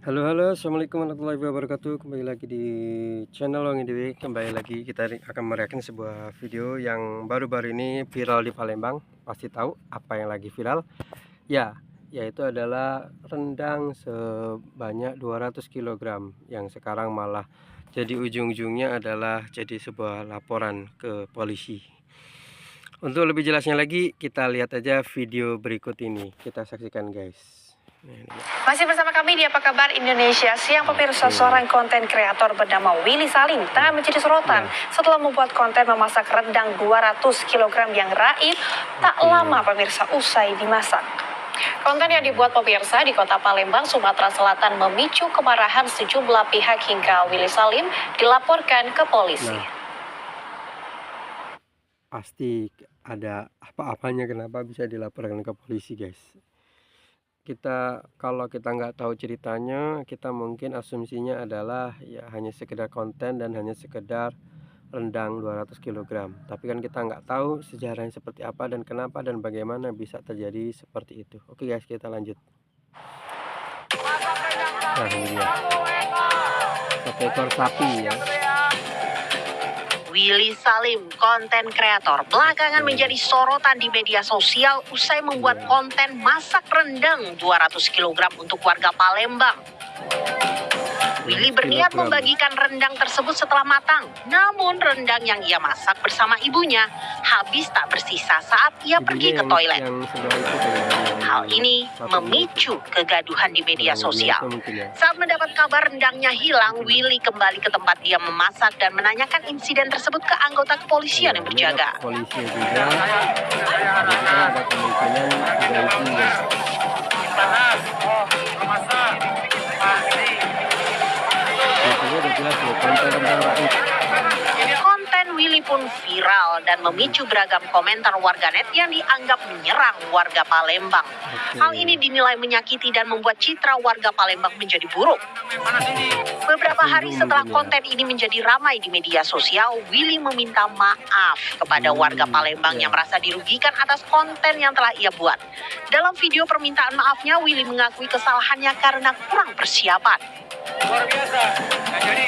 Halo halo, assalamualaikum warahmatullahi wabarakatuh. Kembali lagi di channel Wong IDW. Kembali lagi kita akan mereaksi sebuah video yang baru-baru ini viral di Palembang. Pasti tahu apa yang lagi viral? Ya, yaitu adalah rendang sebanyak 200 kg yang sekarang malah jadi ujung-ujungnya adalah jadi sebuah laporan ke polisi. Untuk lebih jelasnya lagi, kita lihat aja video berikut ini. Kita saksikan, guys. Masih bersama kami di Apa Kabar Indonesia Siang, pemirsa. Seorang konten kreator bernama Willy Salim tengah menjadi sorotan setelah membuat konten memasak rendang 200 kg yang raib tak lama pemirsa usai dimasak. Konten yang dibuat pemirsa di kota Palembang, Sumatera Selatan memicu kemarahan sejumlah pihak hingga Willy Salim dilaporkan ke polisi. Pasti ada apa-apanya kenapa bisa dilaporkan ke polisi, guys. Kalau kita nggak tahu ceritanya, kita mungkin asumsinya adalah ya hanya sekedar konten dan hanya sekedar rendang 200 kg. Tapi kan kita nggak tahu sejarahnya seperti apa dan kenapa dan bagaimana bisa terjadi seperti itu. Oke guys, kita lanjut. Nah, ini dia. Satu ekor sapi ya. Willy Salim, konten kreator, belakangan menjadi sorotan di media sosial usai membuat konten masak rendang 200 kg untuk warga Palembang. Willy berniat membagikan rendang tersebut setelah matang, namun rendang yang ia masak bersama ibunya habis tak bersisa saat ia pergi ke toilet. Hal ini memicu kegaduhan di media sosial. Saat mendapat kabar rendangnya hilang, Willy kembali ke tempat dia memasak dan menanyakan insiden tersebut ke anggota kepolisian yang berjaga. Polisi juga ada kemungkinan Konten Willy pun viral dan memicu beragam komentar warganet yang dianggap menyerang warga Palembang. Hal ini dinilai menyakiti dan membuat citra warga Palembang menjadi buruk. Beberapa hari setelah konten ini menjadi ramai di media sosial, Willy meminta maaf kepada warga Palembang yang merasa dirugikan atas konten yang telah ia buat. Dalam video permintaan maafnya, Willy mengakui kesalahannya karena kurang persiapan. Luar biasa. Nah, jadi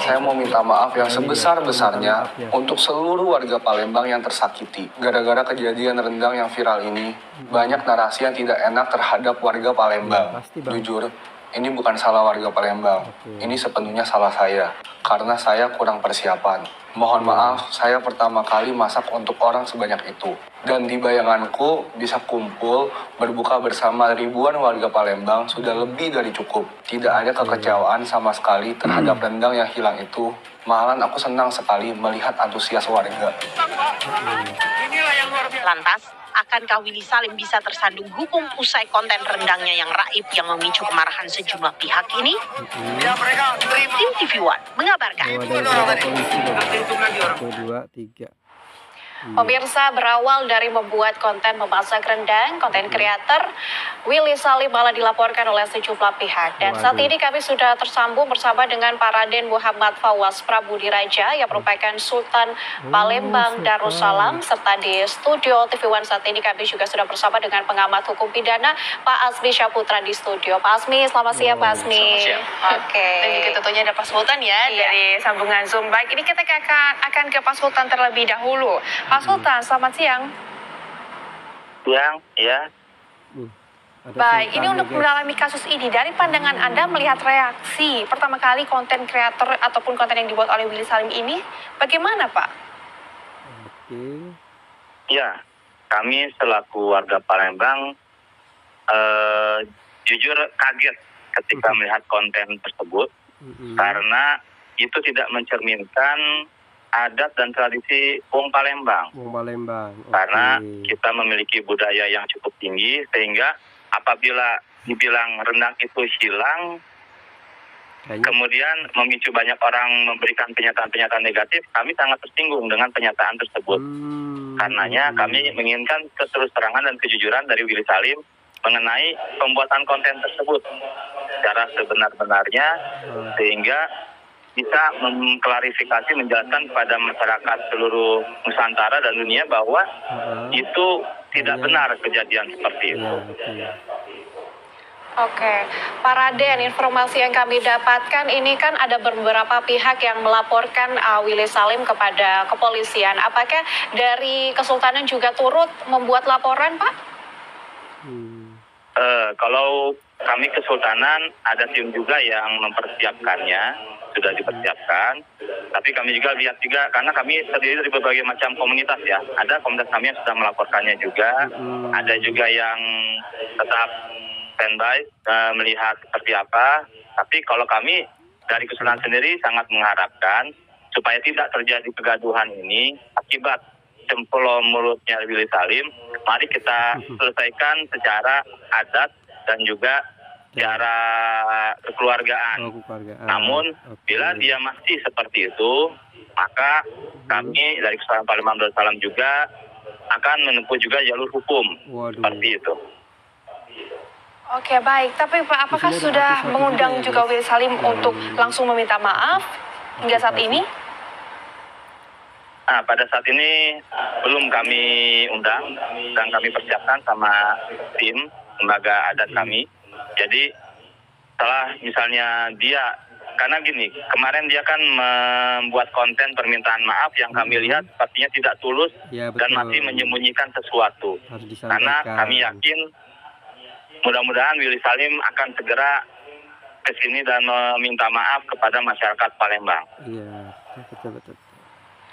saya mau minta maaf yang sebesar-besarnya untuk seluruh warga Palembang yang tersakiti. Gara-gara kejadian rendang yang viral ini, banyak narasi yang tidak enak terhadap warga Palembang. Jujur, ini bukan salah warga Palembang. Ini sepenuhnya salah saya, karena saya kurang persiapan. Mohon maaf, saya pertama kali masak untuk orang sebanyak itu. Dan di bayanganku, bisa kumpul, berbuka bersama ribuan warga Palembang sudah lebih dari cukup. Tidak ada kekecewaan sama sekali terhadap rendang yang hilang itu. Malahan aku senang sekali melihat antusias warga. Lantas, akankah Willy Salim bisa tersandung hukum usai konten rendangnya yang raib yang memicu kemarahan sejumlah pihak ini? Tim TV One mengabarkan. Pemirsa, berawal dari membuat konten memasak rendang, konten kreator Willy Salim malah dilaporkan oleh sejumlah pihak. Dan saat ini kami sudah tersambung bersama dengan Pak Raden Muhammad Fawaz Prabudiraja yang merupakan Sultan Palembang Darussalam, serta di studio TV One saat ini kami juga sudah bersama dengan pengamat hukum pidana Pak Asmi Syaputra di studio. Pak Asmi, selamat siang Pak Asmi. Oke. Dan juga tentunya ada Pak Sultan ya, dari sambungan Zoom. Baik, ini kita akan ke Pak Sultan terlebih dahulu. Pak Sultan, selamat siang. Siang, ya. Baik, ini untuk mendalami kasus ini, dari pandangan Anda melihat reaksi pertama kali konten kreator ataupun konten yang dibuat oleh Willy Salim ini, bagaimana Pak? Ya, kami selaku warga Palembang jujur kaget ketika melihat konten tersebut, karena itu tidak mencerminkan adat dan tradisi Wong Palembang. Karena kita memiliki budaya yang cukup tinggi, sehingga apabila dibilang rendang itu hilang, kemudian memicu banyak orang memberikan pernyataan-pernyataan negatif, kami sangat tersinggung dengan pernyataan tersebut. Karenanya kami menginginkan keterus-terangan dan kejujuran dari Willy Salim mengenai pembuatan konten tersebut secara sebenar-benarnya, sehingga bisa mengklarifikasi, menjelaskan kepada masyarakat seluruh Nusantara dan dunia bahwa itu tidak benar kejadian seperti itu. Oke, Pak Raden, informasi yang kami dapatkan ini kan ada beberapa pihak yang melaporkan Willy Salim kepada kepolisian. Apakah dari Kesultanan juga turut membuat laporan, Pak? Kalau kami Kesultanan ada tim juga yang mempersiapkannya, sudah dipersiapkan. Tapi kami juga lihat juga, karena kami terdiri dari berbagai macam komunitas ya. Ada komunitas kami yang sudah melaporkannya juga, ada juga yang tetap standby melihat seperti apa. Tapi kalau kami dari Kesultanan sendiri sangat mengharapkan supaya tidak terjadi kegaduhan ini akibat jempol mulutnya Willy Salim. Mari kita selesaikan secara adat dan juga secara kekeluargaan. Namun bila dia masih seperti itu, maka kami dari Kesultanan Palembang Darussalam juga akan menempuh juga jalur hukum. Seperti itu. Oke, baik. Tapi Pak, apakah sudah mengundang juga Willy Salim untuk langsung meminta maaf hingga saat ini? Nah, pada saat ini belum kami undang dan kami persiapkan sama tim lembaga adat kami. Jadi setelah misalnya dia, karena gini, kemarin dia kan membuat konten permintaan maaf yang kami lihat sepertinya tidak tulus dan masih menyembunyikan sesuatu. Karena kami yakin mudah-mudahan Willy Salim akan segera ke sini dan meminta maaf kepada masyarakat Palembang. Iya, betul.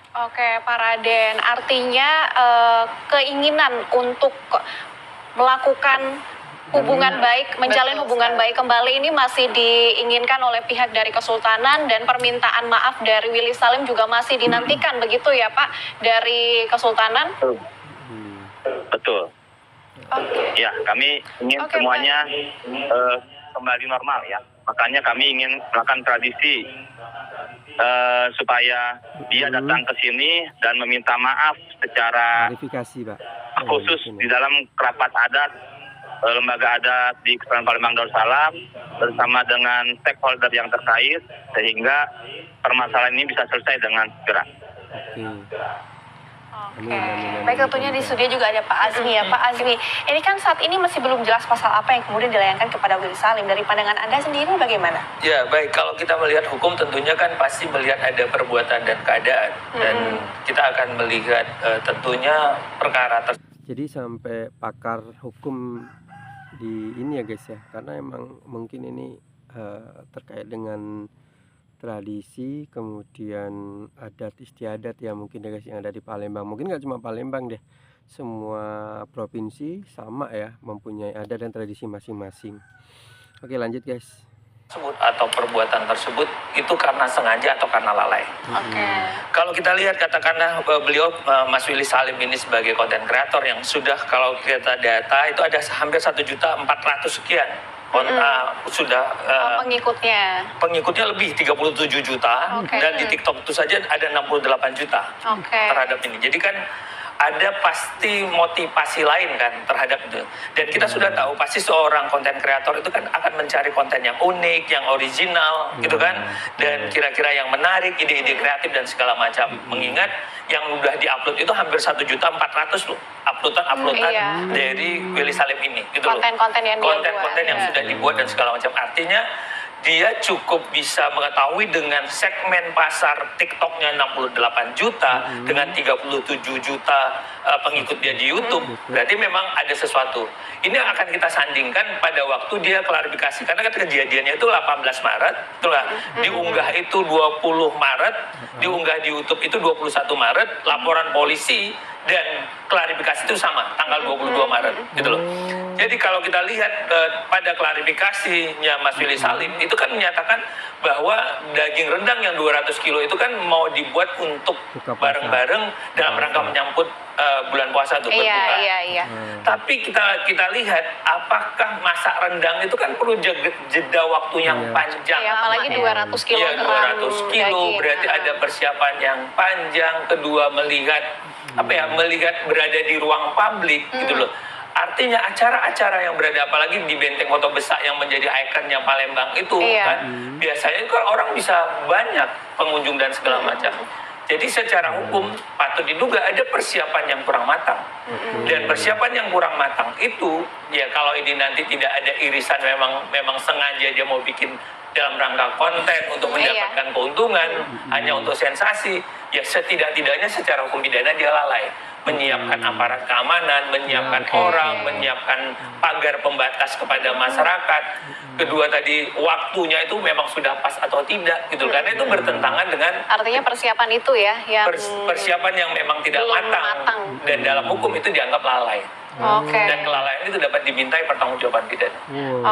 Oke, Pak Raden. Artinya keinginan untuk melakukan hubungan baik, menjalin hubungan baik kembali ini masih diinginkan oleh pihak dari Kesultanan, dan permintaan maaf dari Willy Salim juga masih dinantikan, begitu ya Pak, dari Kesultanan? Betul. Ya, kami ingin semuanya kembali normal ya. Makanya kami ingin melakukan tradisi supaya dia datang ke sini dan meminta maaf secara khusus di dalam kerapat adat, lembaga adat di Kesultanan Palembang Darussalam bersama dengan stakeholder yang terkait, sehingga permasalahan ini bisa selesai dengan segera. Oke, baik, tentunya di studio juga ada Pak Azmi ya. Pak Azmi, ini kan saat ini masih belum jelas pasal apa yang kemudian dilayangkan kepada Willy Salim. Dari pandangan Anda sendiri bagaimana? Ya, baik, kalau kita melihat hukum tentunya kan pasti melihat ada perbuatan dan keadaan. Dan kita akan melihat tentunya perkara tersebut. Jadi sampai pakar hukum di ini ya guys ya, karena emang mungkin ini terkait dengan tradisi, kemudian adat istiadat ya mungkin ya guys, yang ada di Palembang. Mungkin nggak cuma Palembang deh, semua provinsi sama ya, mempunyai adat dan tradisi masing-masing. Oke, lanjut guys. Atau perbuatan tersebut itu karena sengaja atau karena lalai. Kalau kita lihat katakanlah beliau Mas Willy Salim ini sebagai konten kreator yang sudah, kalau kita data itu ada hampir 1.400.000 sekian. Sudah pengikutnya lebih 37 juta, dan di TikTok itu saja ada 68 juta terhadap ini. Jadi kan ada pasti motivasi lain kan terhadap itu. Dan kita sudah tahu pasti seorang konten kreator itu kan akan mencari konten yang unik, yang original gitu kan, dan kira-kira yang menarik, ide-ide kreatif dan segala macam. Mengingat yang udah diupload itu hampir 1.400.000 loh, uploadan dari Willy Salim ini gitu loh. Konten-konten yang sudah dibuat dan segala macam. Artinya dia cukup bisa mengetahui dengan segmen pasar TikToknya 68 juta dengan 37 juta pengikut dia di YouTube. Berarti memang ada sesuatu. Ini akan kita sandingkan pada waktu dia klarifikasi, karena kan kejadiannya itu 18 Maret, itulah diunggah itu 20 Maret, diunggah di YouTube itu 21 Maret, laporan polisi dan klarifikasi itu sama tanggal 22 Maret gitu loh. Jadi kalau kita lihat pada klarifikasinya Mas Willy Salim itu kan menyatakan bahwa daging rendang yang 200 kilo itu kan mau dibuat untuk bareng-bareng dalam rangka menyambut bulan puasa tuh berbuka. Tapi kita lihat apakah masak rendang itu kan perlu jeda waktu yang panjang. Apalagi 200 kilo. Iya, 200 kilo berarti ada persiapan yang panjang. Kedua melihat melihat berada di ruang publik gitu loh. Artinya acara-acara yang berada apalagi di Benteng Kota Besar yang menjadi ikonnya Palembang itu kan biasanya kan orang bisa banyak pengunjung dan segala macam. Jadi secara hukum patut diduga ada persiapan yang kurang matang. Dan persiapan yang kurang matang itu, ya kalau ini nanti tidak ada irisan memang sengaja dia mau bikin dalam rangka konten untuk mendapatkan keuntungan, hanya untuk sensasi, ya setidak-tidaknya secara hukum pidana dia lalai. Menyiapkan aparat keamanan, menyiapkan orang, menyiapkan pagar pembatas kepada masyarakat. Kedua tadi waktunya itu memang sudah pas atau tidak gitu, karena itu bertentangan dengan artinya persiapan itu ya yang persiapan yang memang tidak matang dan dalam hukum itu dianggap lalai. Dan kelalaian itu dapat dimintai pertanggungjawaban pidana.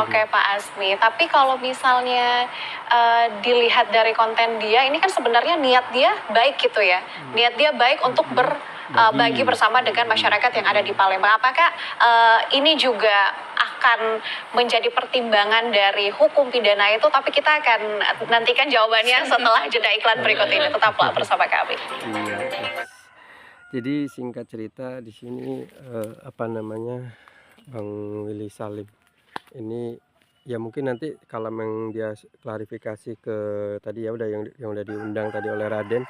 Oke, Pak Asmi. Tapi kalau misalnya dilihat dari konten dia, ini kan sebenarnya niat dia baik gitu ya. Niat dia baik untuk berbagi bersama dengan masyarakat yang ada di Palembang. Apakah ini juga akan menjadi pertimbangan dari hukum pidana itu? Tapi kita akan nantikan jawabannya setelah jeda iklan berikut ini. Tetaplah bersama kami. Jadi singkat cerita di sini Bang Willy Salim ini ya mungkin nanti kalau memang dia klarifikasi ke tadi ya udah yang udah diundang tadi oleh Raden,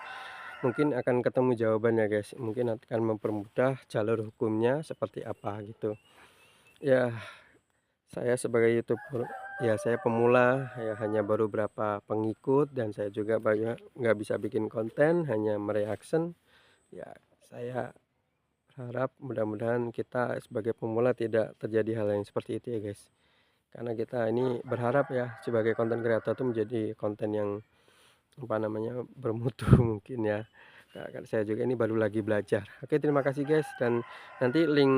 mungkin akan ketemu jawabannya guys. Mungkin akan mempermudah jalur hukumnya seperti apa gitu. Ya saya sebagai YouTuber ya saya pemula ya, hanya baru berapa pengikut dan saya juga banyak nggak bisa bikin konten, hanya mereaction ya. Saya berharap mudah-mudahan kita sebagai pemula tidak terjadi hal yang seperti itu ya guys, karena kita ini berharap ya sebagai konten kreator itu menjadi konten yang bermutu mungkin ya. Nah, saya juga ini baru lagi belajar. Oke, terima kasih guys, dan nanti link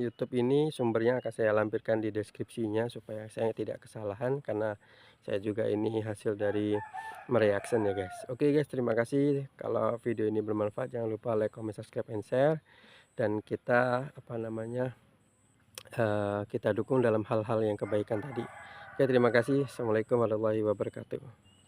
YouTube ini sumbernya akan saya lampirkan di deskripsinya supaya saya tidak kesalahan, karena saya juga ini hasil dari mereaction ya guys. Oke guys, terima kasih. Kalau video ini bermanfaat jangan lupa like, comment, subscribe, and share, dan kita kita dukung dalam hal-hal yang kebaikan tadi. Oke, terima kasih. Assalamualaikum warahmatullahi wabarakatuh.